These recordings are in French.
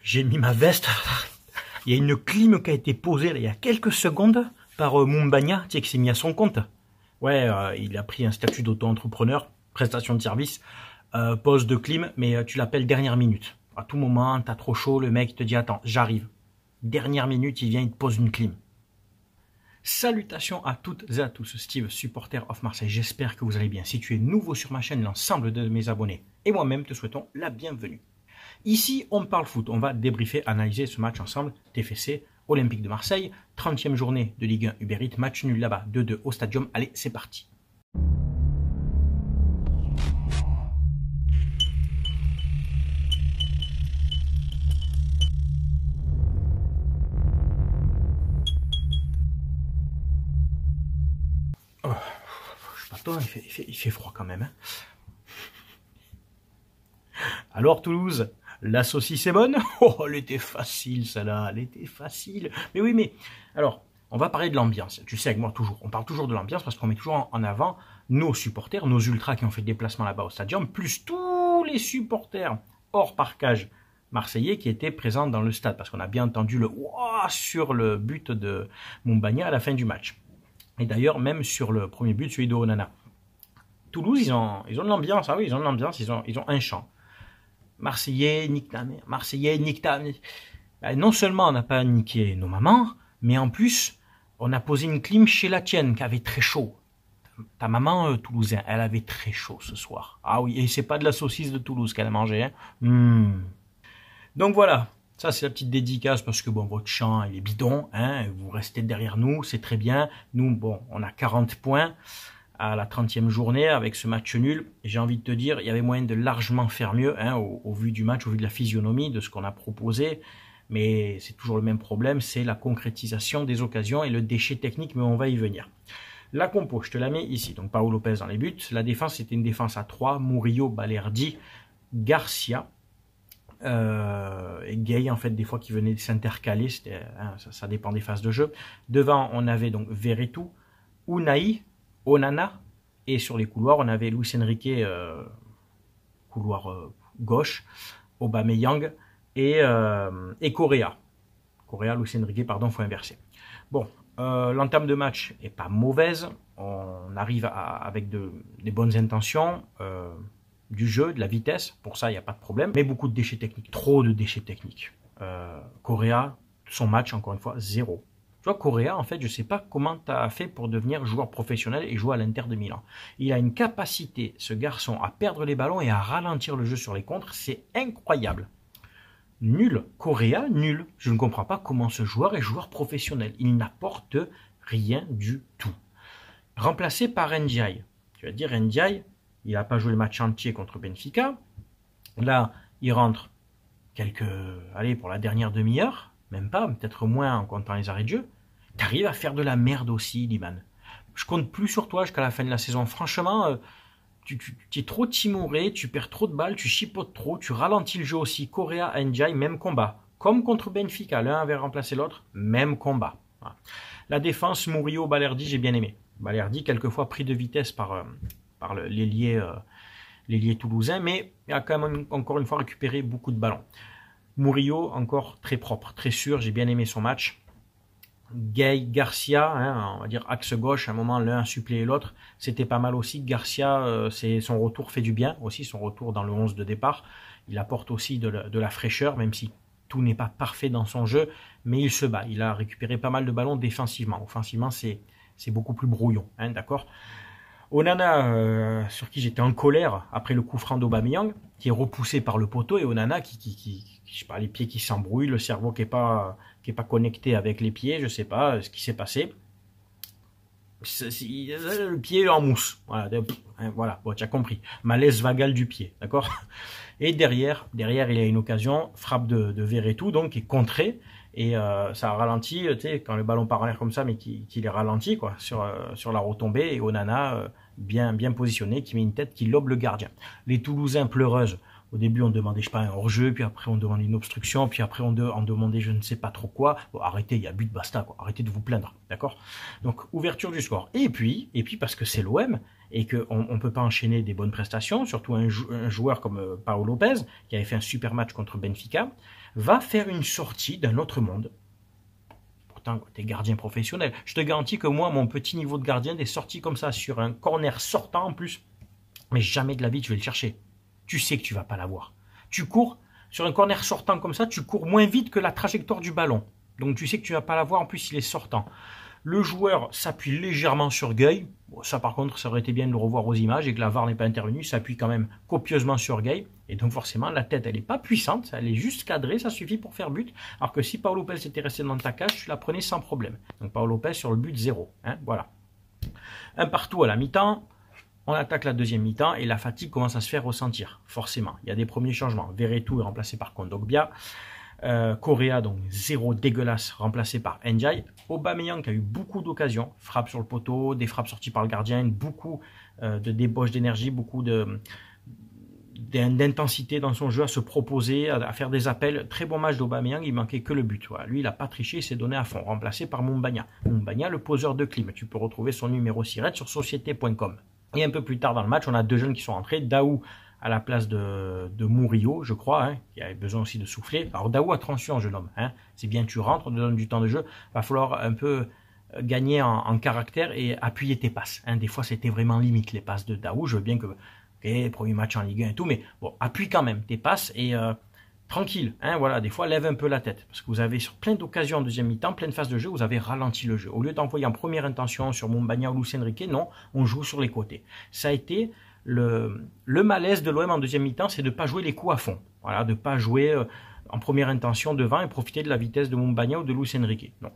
J'ai mis ma veste. Il y a une clim qui a été posée là, il y a quelques secondes par Mumbagna, tu sais, qui s'est mis à son compte. Ouais, il a pris un statut d'auto-entrepreneur, prestation de service, pose de clim, mais tu l'appelles dernière minute. À tout moment, t'as trop chaud, le mec te dit attends, j'arrive. Dernière minute, il vient, il te pose une clim. Salutations à toutes et à tous, Steve, supporter of Marseille, j'espère que vous allez bien. Si tu es nouveau sur ma chaîne, l'ensemble de mes abonnés et moi-même te souhaitons la bienvenue. Ici, on parle foot, on va débriefer, analyser ce match ensemble, TFC, Olympique de Marseille, 30e journée de Ligue 1 Uber Eats, match nul là-bas, 2-2 au Stadium, allez, c'est parti. Oh, je sais pas toi, il fait froid quand même. Hein. Alors Toulouse, la saucisse est bonne? Oh, elle était facile celle-là, elle était facile. Mais oui, mais alors, on va parler de l'ambiance. Tu sais, avec moi toujours, on parle toujours de l'ambiance parce qu'on met toujours en avant nos supporters, nos ultras qui ont fait le déplacement là-bas au Stadium, plus tous les supporters hors parkage marseillais qui étaient présents dans le stade, parce qu'on a bien entendu le ouah sur le but de Mumbagna à la fin du match. Et d'ailleurs, même sur le premier but, celui de Onana. Toulouse, ils ont de l'ambiance, ah oui, ils ont de l'ambiance, ils ont un chant. Marseillais, nique ta mère, Marseillais, nique ta mère. Non seulement on n'a pas niqué nos mamans, mais en plus, on a posé une clim chez la tienne qui avait très chaud. Ta maman toulousaine, elle avait très chaud ce soir. Ah oui, et c'est pas de la saucisse de Toulouse qu'elle a mangé. Hein. Donc voilà, ça c'est la petite dédicace parce que bon, votre chant il est bidon, hein, vous restez derrière nous, c'est très bien. Nous, bon, on a 40 points à la 30e journée avec ce match nul. J'ai envie de te dire, il y avait moyen de largement faire mieux hein, au vu du match, au vu de la physionomie, de ce qu'on a proposé. Mais c'est toujours le même problème, c'est la concrétisation des occasions et le déchet technique, mais on va y venir. La compo, je te la mets ici. Donc Paolo Lopez dans les buts. La défense, c'était une défense à 3. Murillo, Balerdi, Garcia. Et Gay, en fait, des fois qui venait s'intercaler. Hein, ça dépend des phases de jeu. Devant, on avait donc Verretou, Unai, Onana, et sur les couloirs, on avait Luis Enrique, couloir gauche, Aubameyang et Correa. Correa, Luis Enrique, pardon, faut inverser. Bon, l'entame de match est pas mauvaise, on arrive avec des bonnes intentions, du jeu, de la vitesse, pour ça il n'y a pas de problème, mais beaucoup de déchets techniques, trop de déchets techniques. Correa, son match, encore une fois, 0. Tu vois, Correa, en fait, je ne sais pas comment tu as fait pour devenir joueur professionnel et jouer à l'Inter de Milan. Il a une capacité, ce garçon, à perdre les ballons et à ralentir le jeu sur les contres. C'est incroyable. Nul. Correa, nul. Je ne comprends pas comment ce joueur est joueur professionnel. Il n'apporte rien du tout. Remplacé par Ndiaye. Tu vas dire, Ndiaye, il n'a pas joué le match entier contre Benfica. Là, il rentre allez, pour la dernière demi-heure. Même pas, peut-être moins en comptant les arrêts de jeu. Tu arrives à faire de la merde aussi, Liman. Je compte plus sur toi jusqu'à la fin de la saison. Franchement, tu es trop timoré, tu perds trop de balles, tu chipotes trop, tu ralentis le jeu aussi. Correa, Ndiaye, même combat. Comme contre Benfica, l'un avait remplacé l'autre, même combat. Voilà. La défense, Murillo, Balerdi, j'ai bien aimé. Balerdi, quelquefois pris de vitesse par l'ailier toulousain, mais il a quand même encore une fois récupéré beaucoup de ballons. Murillo, encore très propre, très sûr, j'ai bien aimé son match. Gay, Garcia, hein, on va dire axe gauche, à un moment l'un a suppléé l'autre, c'était pas mal aussi. Garcia, son retour fait du bien aussi, son retour dans le 11 de départ. Il apporte aussi de la fraîcheur, même si tout n'est pas parfait dans son jeu, mais il se bat. Il a récupéré pas mal de ballons défensivement. Offensivement, c'est beaucoup plus brouillon, hein, d'accord. Onana, sur qui j'étais en colère après le coup franc d'Aubameyang, qui est repoussé par le poteau, et Onana qui je sais pas, les pieds qui s'embrouillent, le cerveau qui est pas connecté avec les pieds, je sais pas ce qui s'est passé. Le pied en mousse, voilà, bon, tu as compris, malaise vagal du pied, d'accord. Et derrière, il y a une occasion, frappe de Verretou, donc qui est contrée, et ça a ralenti, tu sais, quand le ballon part en l'air comme ça, mais qu'il est ralenti, quoi, sur la retombée, et Onana, bien positionné, qui met une tête qui lobe le gardien. Les Toulousains pleureuses, au début on demandait, je sais pas, un hors-jeu, puis après on demandait une obstruction, puis après on demandait je ne sais pas trop quoi. Bon, arrêtez, il y a but, basta, quoi. Arrêtez de vous plaindre, d'accord. Donc ouverture du score. Et puis parce que c'est l'OM, et qu'on ne peut pas enchaîner des bonnes prestations, surtout un joueur comme Paolo Lopez, qui avait fait un super match contre Benfica, va faire une sortie d'un autre monde. Pourtant, tu es gardien professionnel. Je te garantis que moi, mon petit niveau de gardien, des sorties comme ça, sur un corner sortant en plus, mais jamais de la vie, tu vais le chercher. Tu sais que tu ne vas pas l'avoir. Tu cours, sur un corner sortant comme ça, tu cours moins vite que la trajectoire du ballon. Donc tu sais que tu ne vas pas l'avoir, en plus il est sortant. Le joueur s'appuie légèrement sur Gueye. Bon, ça par contre, ça aurait été bien de le revoir aux images et que la VAR n'est pas intervenue. Ça s'appuie quand même copieusement sur Gueye. Et donc forcément, la tête, elle n'est pas puissante. Elle est juste cadrée, ça suffit pour faire but. Alors que si Paolo Lopez était resté dans ta cage, tu la prenais sans problème. Donc Paolo Lopez sur le but 0. Hein, voilà. Un partout à la mi-temps. On attaque la deuxième mi-temps et la fatigue commence à se faire ressentir. Forcément, il y a des premiers changements. Verretou est remplacé par Kondogbia. Correa, donc 0 dégueulasse, remplacé par Ndiaye. Aubameyang qui a eu beaucoup d'occasions, frappe sur le poteau, des frappes sorties par le gardien, beaucoup de débauche d'énergie, beaucoup d'intensité dans son jeu, à se proposer, à faire des appels. Très bon match d'Aubameyang, il manquait que le but. Voilà. Lui, il n'a pas triché, il s'est donné à fond, remplacé par Mumbagna. Mumbagna, le poseur de clim. Tu peux retrouver son numéro SIRET sur société.com. Et un peu plus tard dans le match, on a deux jeunes qui sont rentrés. Daou à la place de Murillo, je crois, hein, qui avait besoin aussi de souffler. Alors Daou, attention, jeune homme, hein, c'est bien tu rentres, on te donne du temps de jeu, va falloir un peu gagner en caractère et appuyer tes passes. Hein. Des fois, c'était vraiment limite les passes de Daou. Je veux bien que, ok, premier match en Ligue 1 et tout, mais bon, appuie quand même tes passes et tranquille. Hein, voilà, des fois, lève un peu la tête parce que vous avez sur plein d'occasions en deuxième mi-temps, pleine phase de jeu, vous avez ralenti le jeu. Au lieu d'envoyer en première intention sur Mumbagna ou Luis Enrique, non, on joue sur les côtés. Ça a été le malaise de l'OM en deuxième mi-temps, c'est de ne pas jouer les coups à fond. Voilà, de ne pas jouer en première intention devant et profiter de la vitesse de Mumbagna ou de Luis Enrique. Non.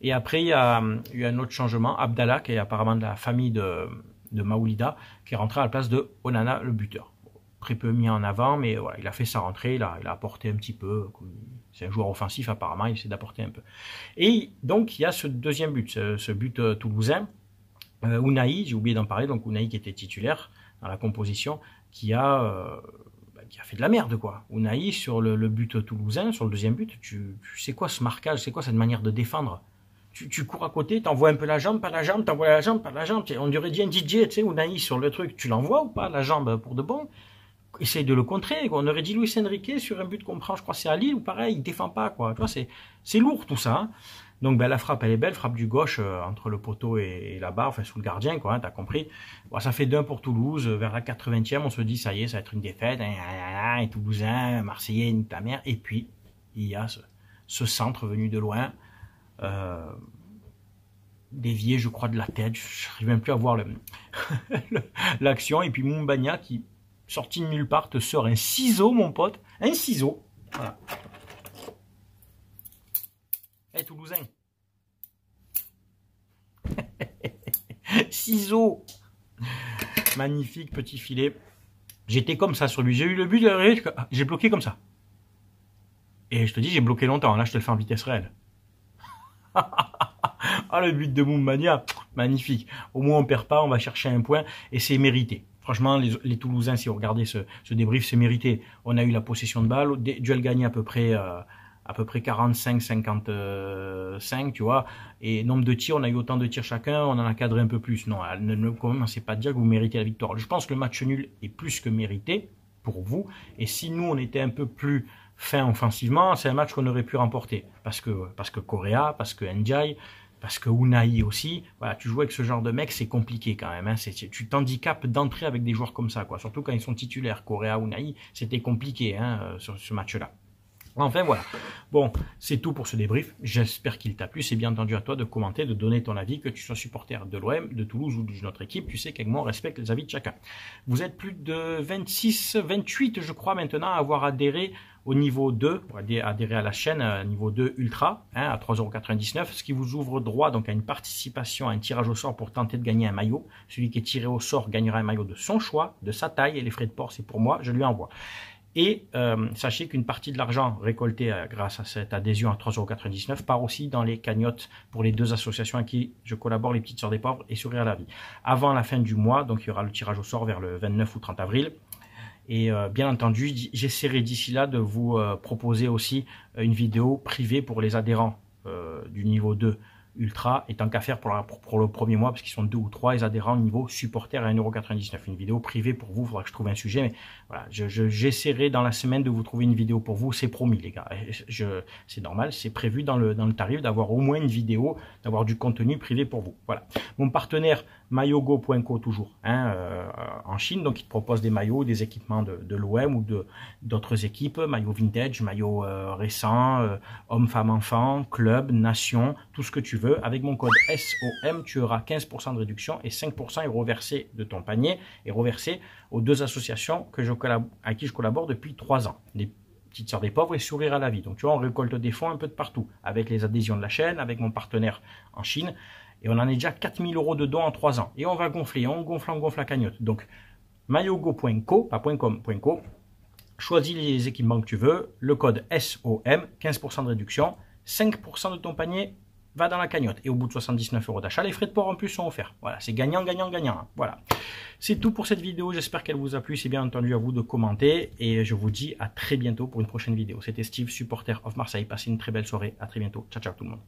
Et après, il y a eu un autre changement. Abdallah, qui est apparemment de la famille de Maoulida, qui est rentré à la place de Onana, le buteur. Très peu mis en avant, mais voilà, il a fait sa rentrée, il a apporté un petit peu. C'est un joueur offensif apparemment, il essaie d'apporter un peu. Et donc, il y a ce deuxième but, ce but toulousain. Unai, j'ai oublié d'en parler, donc Unai qui était titulaire dans la composition, qui a fait de la merde, quoi. Unai, sur le but toulousain, sur le deuxième but, tu sais quoi ce marquage, c'est quoi cette manière de défendre? Tu cours à côté, t'envoies un peu la jambe, pas la jambe, t'envoies la jambe, pas la jambe. On aurait dit un DJ, tu sais, Unai sur le truc, tu l'envoies ou pas, la jambe, pour de bon? Essaye de le contrer, quoi. On aurait dit Luis Enrique sur un but qu'on prend, je crois c'est à Lille, ou pareil, il défend pas, quoi. Tu vois, c'est lourd tout ça, hein. Donc ben, la frappe, elle est belle, frappe du gauche entre le poteau et la barre, enfin sous le gardien, quoi, hein, t'as compris. Bon, ça fait 2-1 pour Toulouse, vers la 80e, on se dit, ça y est, ça va être une défaite, et Toulousain, Marseillais, nique ta mère. Et puis, il y a ce centre venu de loin, dévié, je crois, de la tête, je n'arrive même plus à voir l'action, et puis Mumbagna qui, sorti de nulle part, te sort un ciseau, mon pote, un ciseau, voilà. Eh, Toulousain. Ciseaux. Magnifique petit filet. J'étais comme ça sur lui. J'ai eu le but, j'ai bloqué comme ça. Et je te dis, j'ai bloqué longtemps. Là, je te le fais en vitesse réelle. Ah, le but de Mumbagna. Magnifique. Au moins, on perd pas. On va chercher un point. Et c'est mérité. Franchement, les Toulousains, si vous regardez ce débrief, c'est mérité. On a eu la possession de balle. Duel gagné à peu près 45-55, tu vois. Et nombre de tirs, on a eu autant de tirs chacun, on en a cadré un peu plus. Non, ne commencez pas à dire que vous méritez la victoire. Je pense que le match nul est plus que mérité pour vous. Et si nous, on était un peu plus fin offensivement, c'est un match qu'on aurait pu remporter. Parce que Correa, parce que Ndiaye, parce que Unai aussi. Voilà, tu joues avec ce genre de mec, c'est compliqué quand même. Hein. Tu t'handicapes d'entrer avec des joueurs comme ça, quoi. Surtout quand ils sont titulaires. Correa, Unai, c'était compliqué sur ce match-là. Enfin voilà, bon, c'est tout pour ce débrief, j'espère qu'il t'a plu, c'est bien entendu à toi de commenter, de donner ton avis, que tu sois supporter de l'OM, de Toulouse ou d'une autre équipe, tu sais qu'avec moi on respecte les avis de chacun. Vous êtes plus de 26, 28 je crois maintenant à avoir adhéré au niveau 2, adhérer à la chaîne niveau 2 Ultra, hein, à 3,99 €, ce qui vous ouvre droit donc à une participation, à un tirage au sort pour tenter de gagner un maillot. Celui qui est tiré au sort gagnera un maillot de son choix, de sa taille, et les frais de port c'est pour moi, je lui envoie. Et sachez qu'une partie de l'argent récolté grâce à cette adhésion à 3,99 € part aussi dans les cagnottes pour les deux associations à qui je collabore, les Petites Sœurs des Pauvres et Sourire à la Vie. Avant la fin du mois, donc il y aura le tirage au sort vers le 29 ou 30 avril. Et bien entendu, j'essaierai d'ici là de vous proposer aussi une vidéo privée pour les adhérents du niveau 2 ultra, et tant qu'à faire pour le premier mois, parce qu'ils sont 2 ou 3, les adhérents niveau supporter à 1,99 €. Une vidéo privée pour vous, il faudra que je trouve un sujet, mais voilà, j'essaierai dans la semaine de vous trouver une vidéo pour vous, c'est promis les gars. C'est normal, c'est prévu dans le tarif d'avoir au moins une vidéo, d'avoir du contenu privé pour vous. Voilà. Mon partenaire maillogo.co toujours, en Chine, donc il te propose des maillots, des équipements de l'OM ou d'autres équipes, maillots vintage, maillots récents, hommes, femmes, enfants, club, nation, tout ce que tu veux. Avec mon code SOM, tu auras 15% de réduction et 5% est reversé de ton panier et reversé aux 2 associations à qui je collabore depuis 3 ans. Les Petites Sœurs des Pauvres et Sourire à la Vie. Donc tu vois, on récolte des fonds un peu de partout, avec les adhésions de la chaîne, avec mon partenaire en Chine, et on en est déjà 4 000 € de dons en 3 ans. Et on va gonfler, on gonfle la cagnotte. Donc maillogo.co, pas .com.co, choisis les équipements que tu veux, le code SOM, 15% de réduction, 5% de ton panier va dans la cagnotte. Et au bout de 79 € d'achat, les frais de port en plus sont offerts. Voilà, c'est gagnant, gagnant, gagnant. Voilà. C'est tout pour cette vidéo. J'espère qu'elle vous a plu. C'est bien entendu à vous de commenter. Et je vous dis à très bientôt pour une prochaine vidéo. C'était Steve, supporter of Marseille. Passez une très belle soirée. À très bientôt. Ciao, ciao tout le monde.